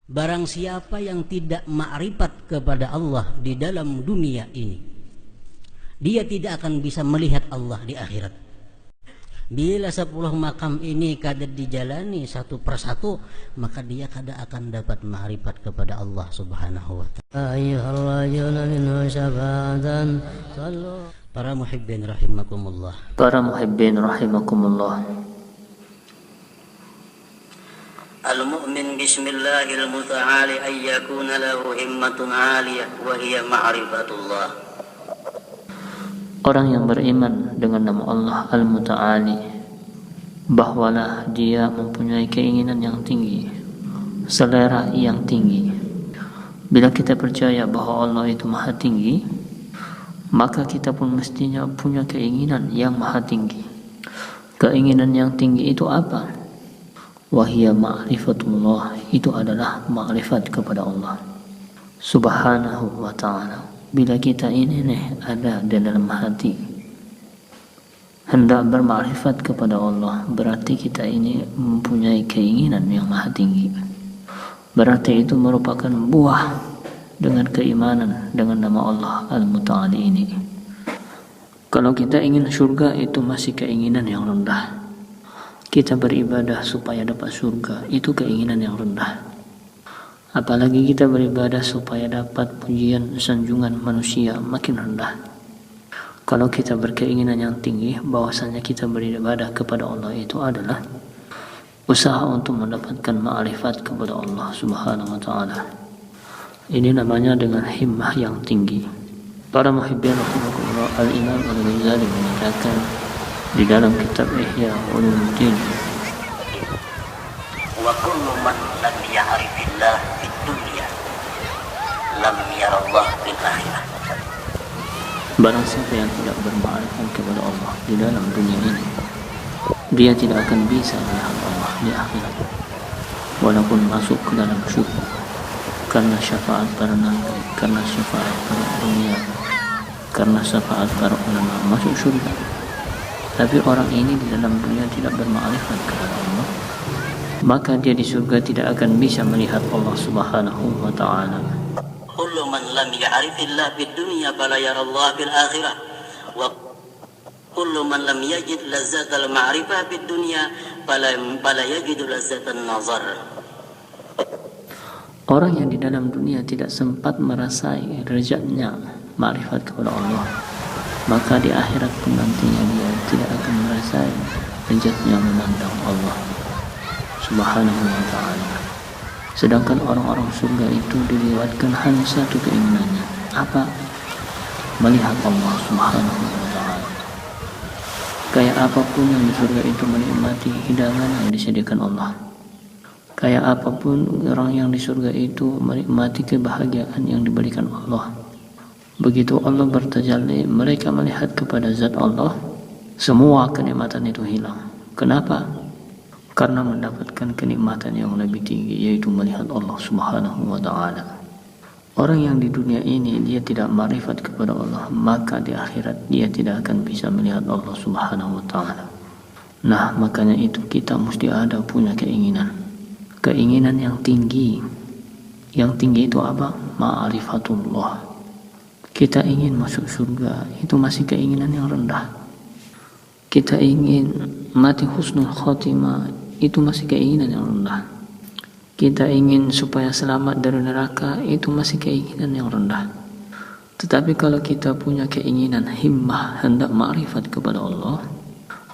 Barang siapa yang tidak ma'rifat kepada Allah di dalam dunia ini, dia tidak akan bisa melihat Allah di akhirat. Bila 10 makam ini kada dijalani satu persatu, maka dia kada akan dapat ma'rifat kepada Allah Subhanahu wa ta'ala. Para muhibbin rahimakumullah. Al-mu'min bismillahil muta'ali ay yakuna lahu himmatun 'aliyah wa hiya ma'rifatullah. Orang yang beriman dengan nama Allah Al-Muta'ali, bahwalah dia mempunyai keinginan yang tinggi, selera yang tinggi. Bila kita percaya bahwa Allah itu maha tinggi, maka kita pun mestinya punya keinginan yang maha tinggi. Keinginan yang tinggi itu apa? Wahia ma'rifatullah, itu adalah ma'rifat kepada Allah Subhanahu wa ta'ala. Bila kita ini ada di dalam hati hendak bermakrifat kepada Allah, berarti kita ini mempunyai keinginan yang maha tinggi. Berarti itu merupakan buah dengan keimanan dengan nama Allah Al-Muta'ali ini. Kalau kita ingin surga, itu masih keinginan yang rendah. Kita beribadah supaya dapat surga, itu keinginan yang rendah. Apalagi kita beribadah supaya dapat pujian sanjungan manusia, makin rendah. Kalau kita berkeinginan yang tinggi bahwasanya kita beribadah kepada Allah, itu adalah usaha untuk mendapatkan ma'rifat kepada Allah Subhanahu wa ta'ala. Ini namanya dengan himmah yang tinggi. Para muhibbin rahimakumullah, Al-Imam Al-Ghazali mengatakan di dalam kitab Ihya Ulumuddin, wa kullu man lam ya'rifillah fid dunya lam yarallah fil akhirah. Barang siapa yang tidak bermakrifat kepada Allah di dalam dunia ini, dia tidak akan bisa melihat Allah di akhirat, walaupun masuk ke dalam syurga, karena syafaat para nabi, karena syafaat para dunia, karena syafaat para ulama masuk syurga. Tapi orang ini di dalam dunia tidak bermakrifat kepada Allah, maka dia di surga tidak akan bisa melihat Allah Subhanahu wa ta'ala. Kullu man lam ya'rifillah fid dunya fala yarallah fil akhirah, wa kullu man lam yajid lazzatal ma'rifah fid dunya fala yajidu lazzatan nazar. Orang yang di dalam dunia tidak sempat merasai lezatnya makrifat kepada Allah, maka di akhirat pun nantinya dia tidak akan merasai lezatnya memandang Allah Subhanahu wa ta'ala. Sedangkan orang-orang surga itu dilewatkan hanya satu keinginannya, apa? Melihat Allah Subhanahu wa ta'ala. Kayak apapun yang di surga itu menikmati hidangan yang disediakan Allah. Kayak apapun orang yang di surga itu menikmati kebahagiaan yang diberikan Allah. Begitu Allah bertajalli, mereka melihat kepada zat Allah, semua kenikmatan itu hilang. Kenapa? Karena mendapatkan kenikmatan yang lebih tinggi, yaitu melihat Allah Subhanahu wa ta'ala. Orang yang di dunia ini dia tidak ma'rifat kepada Allah, maka di akhirat dia tidak akan bisa melihat Allah Subhanahu wa ta'ala. Nah, makanya itu kita mesti ada punya keinginan yang tinggi. Yang tinggi itu apa? Ma'rifatullah. Kita ingin masuk surga, itu masih keinginan yang rendah. Kita ingin mati husnul khotimah, itu masih keinginan yang rendah. Kita ingin supaya selamat dari neraka, itu masih keinginan yang rendah. Tetapi kalau kita punya keinginan himmah, hendak ma'rifat kepada Allah,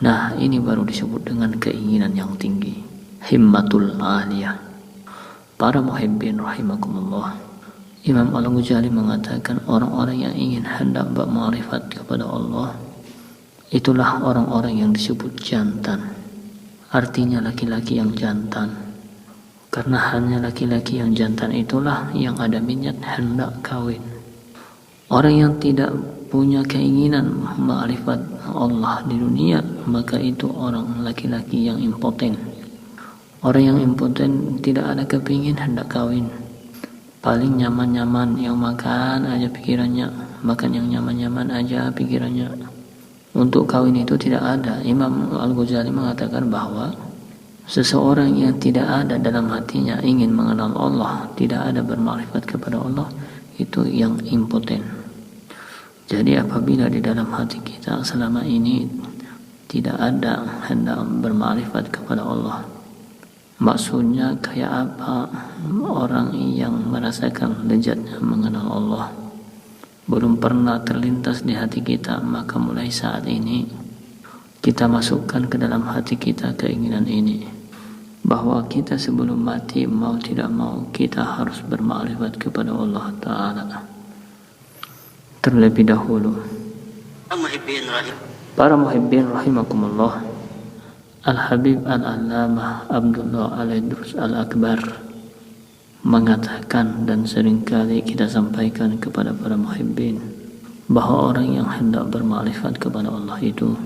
nah ini baru disebut dengan keinginan yang tinggi, himmatul aliyah. Para muhibbin rahimakumullah, Imam Al-Ghazali mengatakan orang-orang yang ingin hendak bermakrifat kepada Allah, itulah orang-orang yang disebut jantan. Artinya laki-laki yang jantan. Karena hanya laki-laki yang jantan itulah yang ada minat hendak kawin. Orang yang tidak punya keinginan makrifat Allah di dunia, maka itu orang laki-laki yang impoten. Orang yang impoten tidak ada kepingin hendak kawin. Paling nyaman-nyaman yang makan aja pikirannya, makan yang nyaman-nyaman aja pikirannya. Untuk kawin itu tidak ada. Imam Al-Ghazali mengatakan bahwa Seseorang yang tidak ada dalam hatinya ingin mengenal Allah, tidak ada bermakrifat kepada Allah, itu yang impoten. Jadi apabila di dalam hati kita selama ini tidak ada hendak bermakrifat kepada Allah, maksudnya kayak apa orang yang merasakan lezatnya mengenal Allah belum pernah terlintas di hati kita, maka mulai saat ini kita masukkan ke dalam hati kita keinginan ini, bahwa kita sebelum mati mau tidak mau kita harus bermakrifat kepada Allah Ta'ala terlebih dahulu. Para muhibbin rahimakumullah, Al-Habib Al-Allamah Abdullah Al-Idrus Al-Akbar mengatakan, dan seringkali kita sampaikan kepada para muhibbin, bahwa orang yang hendak bermakrifat kepada Allah itu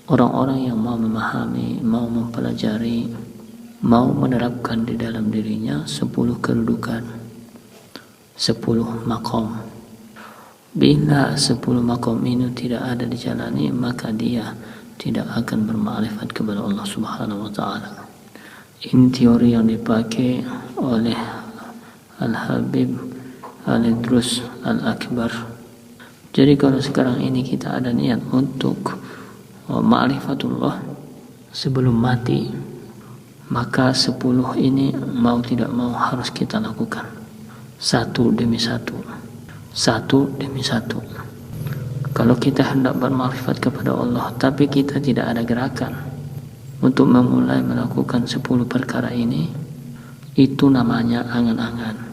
orang-orang yang mau memahami, mau mempelajari, mau menerapkan di dalam dirinya 10 kedudukan, 10 makom. Bila 10 makom ini tidak ada dijalani, maka dia tidak akan bermakrifat kepada Allah Subhanahu wa Ta'ala. Ini teori yang dipakai oleh Al-Habib Al-Idrus Al-Akbar. Jadi kalau sekarang ini kita ada niat untuk ma'rifatullah sebelum mati, maka 10 ini mau tidak mau harus kita lakukan, satu demi satu. Kalau kita hendak bermakrifat kepada Allah tapi kita tidak ada gerakan untuk memulai melakukan 10 perkara ini, itu namanya angan-angan.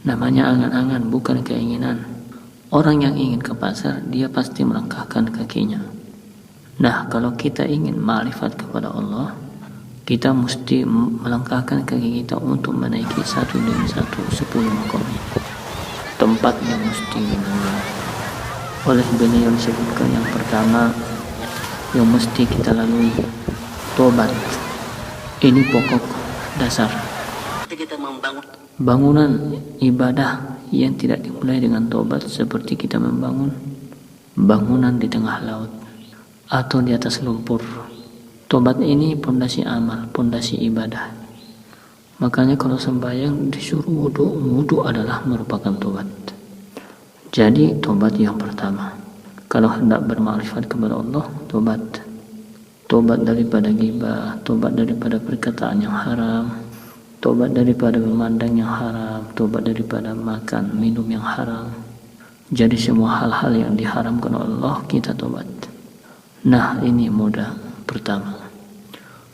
Namanya angan-angan, bukan keinginan. Orang yang ingin ke pasar, dia pasti melangkahkan kakinya. Nah, kalau kita ingin makrifat kepada Allah, kita mesti melangkahkan kaki kita untuk menaiki satu demi satu 10 makom ini. Tempatnya mesti dimulai. Oleh beliau disebutkan yang pertama yang mesti kita lalui, tobat. Ini pokok dasar. Kita membangun bangunan ibadah yang tidak dimulai dengan tobat, seperti kita membangun bangunan di tengah laut atau di atas lumpur. Tobat ini pondasi amal, pondasi ibadah. Makanya kalau sembahyang disuruh wudu adalah merupakan tobat. Jadi tobat yang pertama. Kalau hendak bermakrifat kepada Allah, tobat. Tobat daripada ghibah, tobat daripada perkataan yang haram, tobat daripada memandang yang haram, tobat daripada makan, minum yang haram. Jadi semua hal-hal yang diharamkan oleh Allah kita tobat. Nah, ini modal pertama.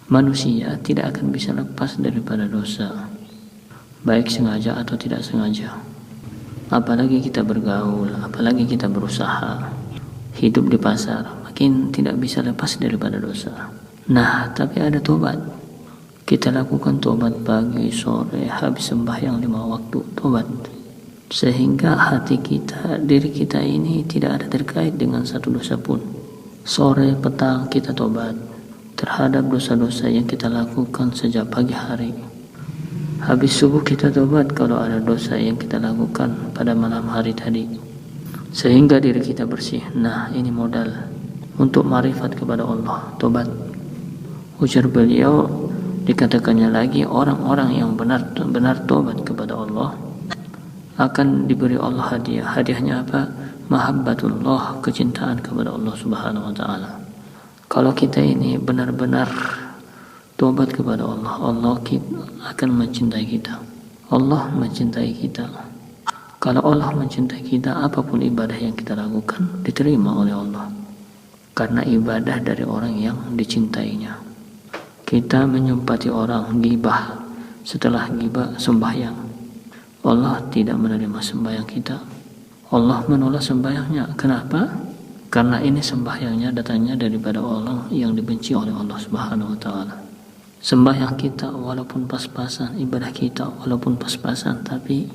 Manusia tidak akan bisa lepas daripada dosa, baik sengaja atau tidak sengaja. Apalagi kita bergaul, apalagi kita berusaha, hidup di pasar, makin tidak bisa lepas daripada dosa. Nah, tapi ada tobat. Kita lakukan tobat pagi, sore, habis sembahyang 5 waktu, tobat. Sehingga hati kita, diri kita ini tidak ada terkait dengan satu dosa pun. Sore, petang kita tobat terhadap dosa-dosa yang kita lakukan sejak pagi hari. Habis subuh kita tobat kalau ada dosa yang kita lakukan pada malam hari tadi, sehingga diri kita bersih. Nah, ini modal untuk marifat kepada Allah, tobat. Ujar beliau, dikatakannya lagi, orang-orang yang benar-benar tobat kepada Allah akan diberi Allah hadiah. Hadiahnya apa? Mahabbatullah, kecintaan kepada Allah Subhanahu wa Ta'ala. Kalau kita ini benar-benar tobat kepada Allah, Allah akan mencintai kita. Allah mencintai kita. Kalau Allah mencintai kita, apapun ibadah yang kita lakukan diterima oleh Allah, karena ibadah dari orang yang dicintainya. Kita menyumpati orang ghibah, setelah ghibah sembahyang, Allah tidak menerima sembahyang kita. Allah menolak sembahyangnya. Kenapa? Karena ini sembahyangnya datangnya daripada orang yang dibenci oleh Allah Subhanahu wa Ta'ala. Sembahyang kita walaupun pas-pasan, ibadah kita walaupun pas-pasan, tapi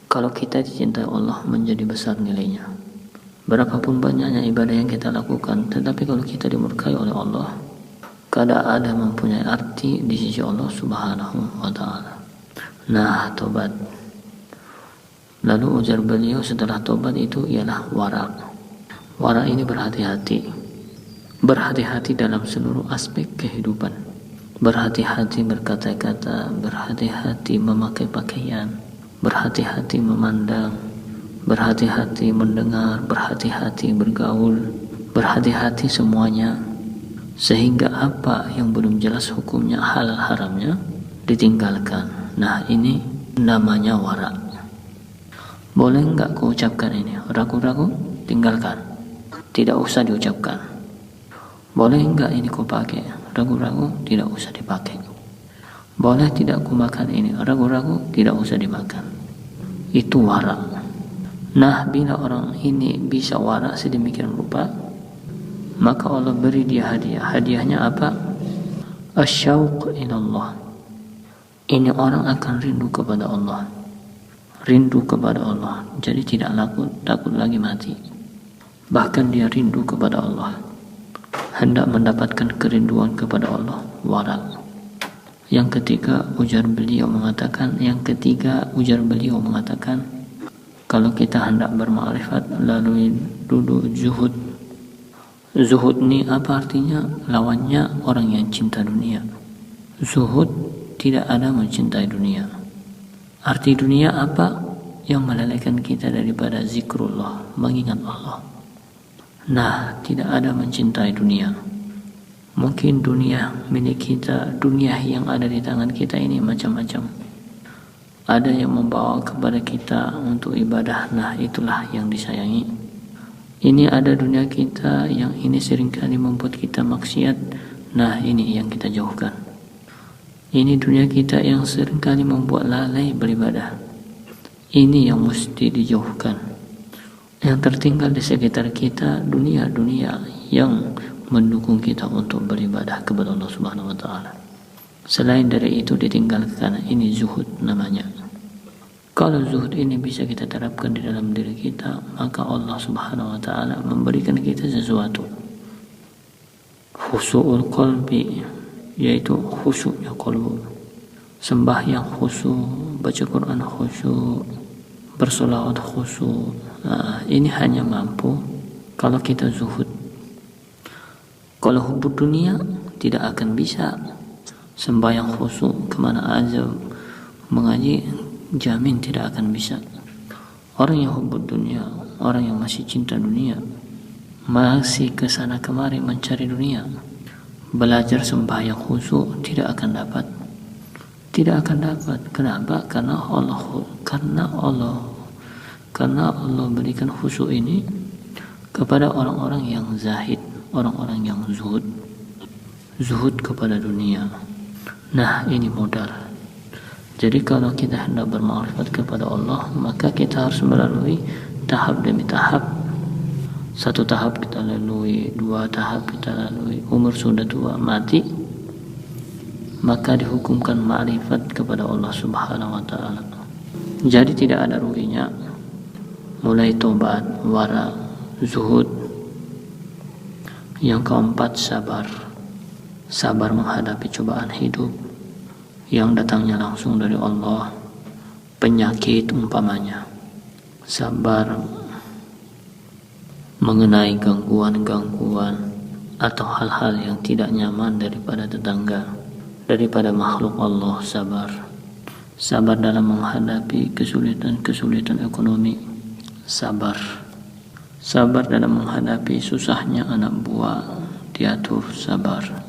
kalau kita dicintai Allah menjadi besar nilainya. Berapapun banyaknya ibadah yang kita lakukan, tetapi kalau kita dimurkai oleh Allah, kada ada mempunyai arti di sisi Allah Subhanahu wa Ta'ala. Nah, tobat. Lalu ujar beliau, setelah tobat itu ialah wara. Wara ini berhati-hati dalam seluruh aspek kehidupan. berhati-hati berkata-kata, berhati-hati memakai pakaian, berhati-hati memandang, berhati-hati mendengar, berhati-hati bergaul, berhati-hati semuanya, sehingga apa yang belum jelas hukumnya, halal haramnya ditinggalkan. Nah, ini namanya wara. Boleh enggak kau ucapkan ini? Ragu-ragu, tinggalkan, tidak usah diucapkan. Boleh enggak ini kau pakai? Ragu-ragu, tidak usah dipakai. Boleh tidak kau makan ini? Ragu-ragu, tidak usah dimakan. Itu wara. Nah, bila orang ini bisa wara sedemikian rupa, maka Allah beri dia hadiah. Hadiahnya apa? Asyauq ilallah. Ini orang akan rindu kepada Allah, rindu kepada Allah, jadi tidak takut lagi mati. Bahkan dia rindu kepada Allah, hendak mendapatkan kerinduan kepada Allah, wara. Yang ketiga ujar beliau mengatakan, kalau kita hendak bermakrifat lalu duduk zuhud. Zuhud ini apa artinya? Lawannya orang yang cinta dunia. Zuhud tidak ada mencintai dunia. Arti dunia apa? Yang melalaikan kita daripada zikrullah, mengingat Allah. Nah, tidak ada mencintai dunia. Mungkin dunia milik kita, dunia yang ada di tangan kita ini macam-macam. Ada yang membawa kepada kita untuk ibadah, nah itulah yang disayangi. Ini ada dunia kita yang ini seringkali membuat kita maksiat, nah ini yang kita jauhkan. Ini dunia kita yang seringkali membuat lalai beribadah, ini yang mesti dijauhkan. Yang tertinggal di sekitar kita dunia-dunia yang mendukung kita untuk beribadah kepada Allah Subhanahu wa taala. Selain dari itu ditinggalkan, ini zuhud namanya. Kalau zuhud ini bisa kita terapkan di dalam diri kita, maka Allah Subhanahu wa taala memberikan kita sesuatu. Khusyu'ul qalbi, yaitu khusyuknya qalbu. Sembahyang khusyuk, baca Quran khusyuk, bersolawat khusyuk. Nah, ini hanya mampu kalau kita zuhud. Kalau hubud dunia tidak akan bisa. Sembahyang khusyuk kemana aja mengaji, jamin tidak akan bisa. Orang yang hubud dunia, orang yang masih cinta dunia, masih kesana kemari mencari dunia, belajar sembahyang khusyuk tidak akan dapat. Tidak akan dapat. Kenapa? Karena Allah berikan khusyuk ini kepada orang-orang yang zahid, orang-orang yang zuhud kepada dunia. Nah, ini modal. Jadi kalau kita hendak bermakrifat kepada Allah, maka kita harus melalui tahap demi tahap. Satu tahap kita lalui, dua tahap kita lalui, umur sudah tua, mati, maka dihukumkan makrifat kepada Allah Subhanahu wa taala. Jadi tidak ada ruginya. Mulai tobat, wara, zuhud. Yang keempat, sabar menghadapi cobaan hidup yang datangnya langsung dari Allah, penyakit umpamanya. Sabar mengenai gangguan-gangguan atau hal-hal yang tidak nyaman daripada tetangga, daripada makhluk Allah. Sabar dalam menghadapi kesulitan ekonomi. Sabar dalam menghadapi susahnya anak buah, diatur. Sabar.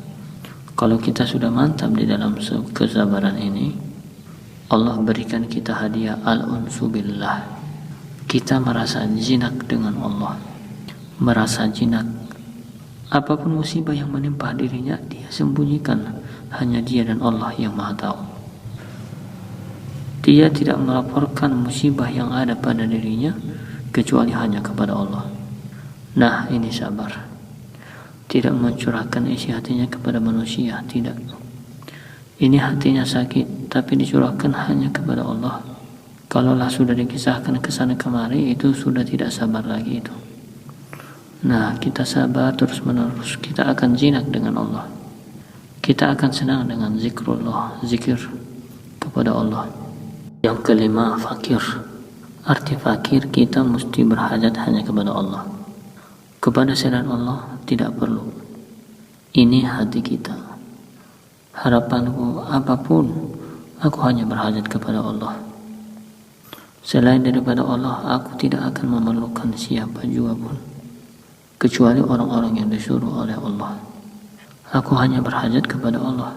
Kalau kita sudah mantap di dalam kesabaran ini, Allah berikan kita hadiah al-unsu billah. Kita merasa jinak dengan Allah, merasa jinak. Apapun musibah yang menimpa dirinya, dia sembunyikan. Hanya dia dan Allah yang maha tahu. Dia tidak melaporkan musibah yang ada pada dirinya kecuali hanya kepada Allah. Nah, ini sabar. Tidak mencurahkan isi hatinya kepada manusia, tidak. Ini hatinya sakit, tapi dicurahkan hanya kepada Allah. Kalaulah sudah dikisahkan kesana kemari, itu sudah tidak sabar lagi itu. Nah, kita sabar terus menerus, kita akan jinak dengan Allah. Kita akan senang dengan zikrullah, zikir kepada Allah. Yang kelima, fakir. Arti fakir, kita mesti berhajat hanya kepada Allah. Kepada selain Allah tidak perlu. Ini hati kita. harapanku apapun, aku hanya berhajat kepada Allah. Selain daripada Allah, aku tidak akan memerlukan siapa juga pun, kecuali orang-orang yang disuruh oleh Allah. Aku hanya berhajat kepada Allah,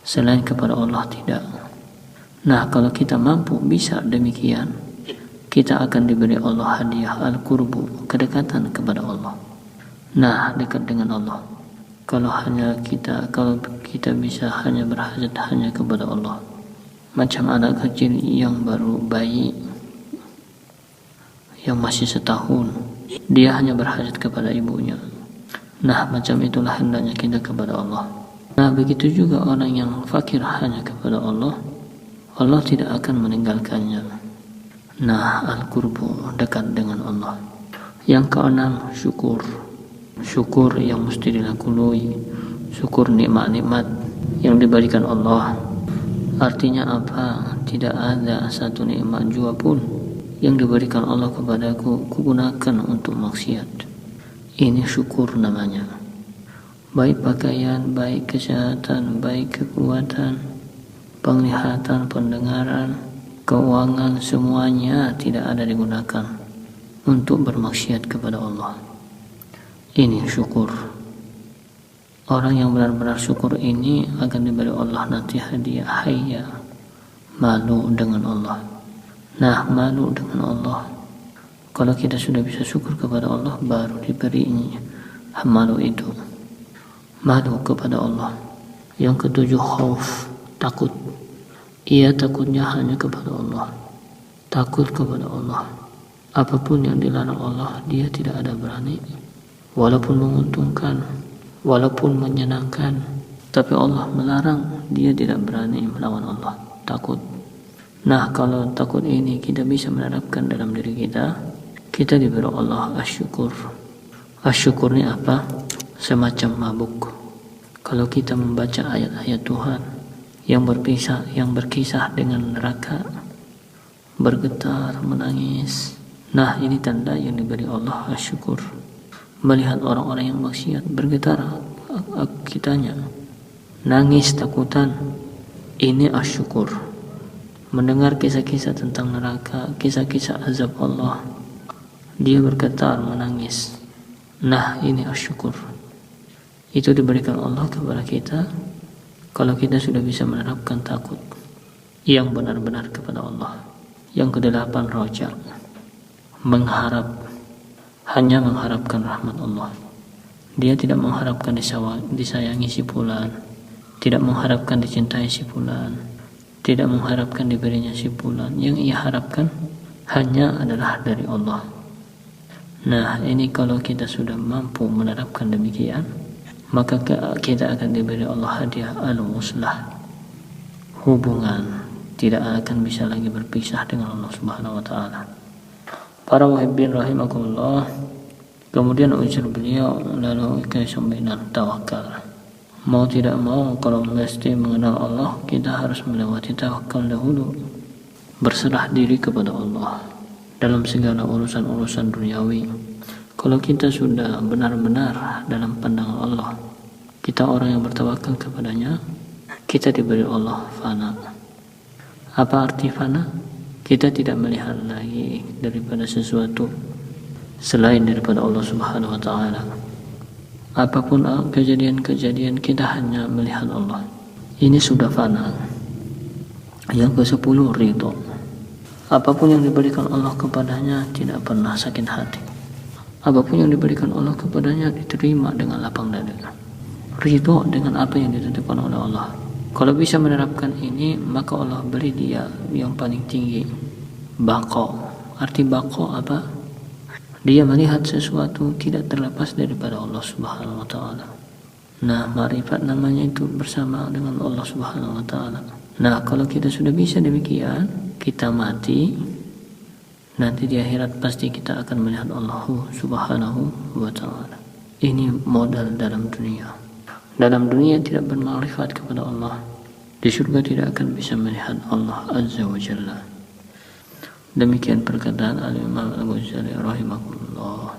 selain kepada Allah tidak. Nah, kalau kita mampu bisa demikian, kita akan diberi Allah hadiah al-qurbu, kedekatan kepada Allah. Nah, dekat dengan Allah. Kalau kita bisa hanya berhajat hanya kepada Allah, macam anak kecil yang baru bayi, yang masih setahun, dia hanya berhajat kepada ibunya. Nah, macam itulah hendaknya kita kepada Allah. Nah, begitu juga orang yang fakir hanya kepada Allah, Allah tidak akan meninggalkannya. Nah, al-qurbu, dekat dengan Allah. Yang keenam, syukur. Syukur yang mesti dilakukan, syukur nikmat-nikmat yang diberikan Allah. Artinya apa? Tidak ada satu nikmat juga pun yang diberikan Allah kepadaku kugunakan untuk maksiat. Ini syukur namanya. Baik pakaian, baik kesehatan, baik kekuatan, penglihatan, pendengaran, keuangan, semuanya tidak ada digunakan untuk bermaksiat kepada Allah. Ini syukur. Orang yang benar-benar syukur ini akan diberi Allah nanti hadiah hayya, malu dengan Allah. Nah, malu dengan Allah. Kalau kita sudah bisa syukur kepada Allah, baru diberi malu itu. Malu kepada Allah. Yang ketujuh, khauf, takut. Ia takutnya hanya kepada Allah. Takut kepada Allah. Apapun yang dilarang Allah, dia tidak ada berani. Walaupun menguntungkan, walaupun menyenangkan, tapi Allah melarang, dia tidak berani melawan Allah. Takut. Nah, kalau takut ini kita bisa menerapkan dalam diri kita, kita diberi Allah asyukur. Asyukur ini apa? Semacam mabuk. Kalau kita membaca ayat-ayat Tuhan yang berkisah dengan neraka, bergetar, menangis. Nah, ini tanda yang diberi Allah asyukur. Melihat orang-orang yang maksiat bergetar kitanya, nangis takutan, ini asyukur. Mendengar kisah-kisah tentang neraka, kisah-kisah azab Allah, dia bergetar menangis. Nah, ini asyukur. Itu diberikan Allah kepada kita kalau kita sudah bisa menerapkan takut yang benar-benar kepada Allah. Yang kedelapan, roja, mengharap. Hanya mengharapkan rahmat Allah. Dia tidak mengharapkan disayangi si fulan, tidak mengharapkan dicintai si fulan, tidak mengharapkan diberinya si fulan. Yang ia harapkan hanya adalah dari Allah. Nah, ini kalau kita sudah mampu menerapkan demikian, maka kita akan diberi Allah hadiah al-muslah. Hubungan tidak akan bisa lagi berpisah dengan Allah Subhanahu wa taala. Para muhibbin rahimakumullah, kemudian ujar beliau, lalu kesembilan, tawakal. Mau tidak mau, kalau mesti mengenal Allah, kita harus melewati tawakal dahulu. Berserah diri kepada Allah dalam segala urusan-urusan duniawi. Kalau kita sudah benar-benar dalam pandangan Allah, kita orang yang bertawakal kepadanya, kita diberi Allah fana. Apa arti fana? Kita tidak melihat lagi daripada sesuatu selain daripada Allah Subhanahu wa taala. Apapun kejadian-kejadian, kita hanya melihat Allah. Ini sudah fana. Yang ke-10, ridho. Apapun yang diberikan Allah kepadanya tidak pernah sakit hati. Apapun yang diberikan Allah kepadanya diterima dengan lapang dada. Ridho dengan apa yang ditentukan oleh Allah. Kalau bisa menerapkan ini, maka Allah beri dia yang paling tinggi, bako. Arti bako apa? Dia melihat sesuatu tidak terlepas daripada Allah Subhanahu wa taala. Nah, ma'rifat namanya itu bersama dengan Allah Subhanahu wa taala. Nah, kalau kita sudah bisa demikian, kita mati, nanti di akhirat pasti kita akan melihat Allah Subhanahu wa taala. Ini modal dalam dunia. Dalam dunia tidak bermakrifat kepada Allah, di surga tidak akan bisa melihat Allah Azza wa Jalla. Demikian perkataan Al-Imam Al-Ghazali rahimahullah.